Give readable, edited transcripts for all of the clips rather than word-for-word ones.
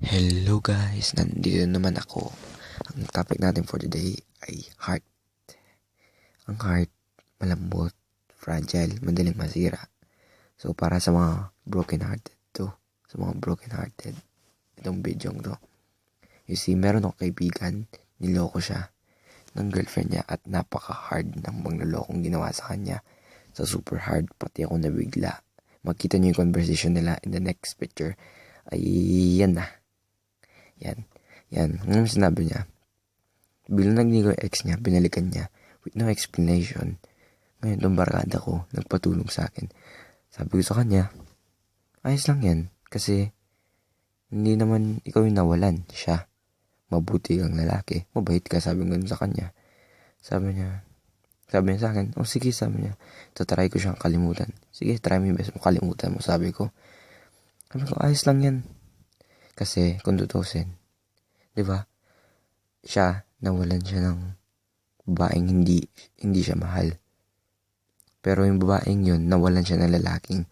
Hello guys, nandito naman ako. Ang topic natin for today ay heart. Ang heart, malambot, fragile, madaling masira. So para sa mga broken hearted to, sa mga broken hearted, itong video to. You see, meron akong kaibigan, niloko siya ng girlfriend niya at napaka-hard ng panglolokong ginawa sa kanya. So super hard, pati ako nabigla. Makita niyo yung conversation nila in the next picture. Ay, yan na. Yan. Ngayon sinabi niya, bilang nagnigo yung ex niya, binalikan niya with no explanation. Ngayon, itong barkada ko, nagpatulong sa akin. Sabi ko sa kanya, ayos lang yan. Kasi, hindi naman ikaw yung nawalan. Siya. Mabuti kang lalaki. Mabait ka, sabi ko sa kanya. Sabi niya sa akin, sige, sabi niya, try ko siyang kalimutan. Sige, try mo yung best mo, kalimutan mo, sabi ko. Sabi ko, ayos lang yan. Kasi, kung tutusin, di ba? Siya, nawalan siya ng babaeng hindi siya mahal. Pero yung babaeng yun, nawalan siya ng lalaking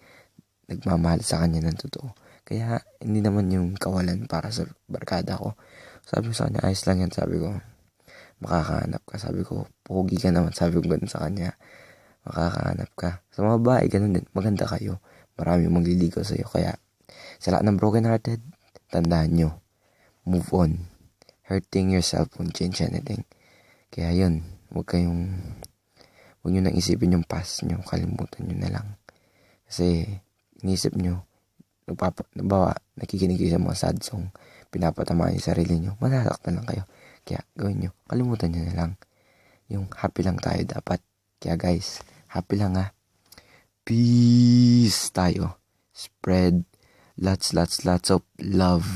nagmamahal sa kanya ng totoo. Kaya, hindi naman yung kawalan para sa barkada ko. Sabi ko sa kanya, ayos lang yan, sabi ko. Makakahanap ka, sabi ko. Pogi ka naman, sabi ko ganun sa kanya. Makakahanap ka. Sa mga babae, ganun din. Maganda kayo. Marami magliligaw sa'yo. Kaya, sa lahat ng broken hearted, tandaan nyo, move on. Hurting yourself won't change anything. Kaya yun, huwag nyo nang isipin yung past nyo, kalimutan nyo na lang. Kasi, inisip nyo, nakikinig kayo sa mga sad song, pinapatamaan yung sarili nyo, masasaktan lang kayo. Kaya, gawin nyo, kalimutan nyo na lang. Yung happy lang tayo dapat. Kaya guys, happy lang ha. Peace tayo. Spread lots of love.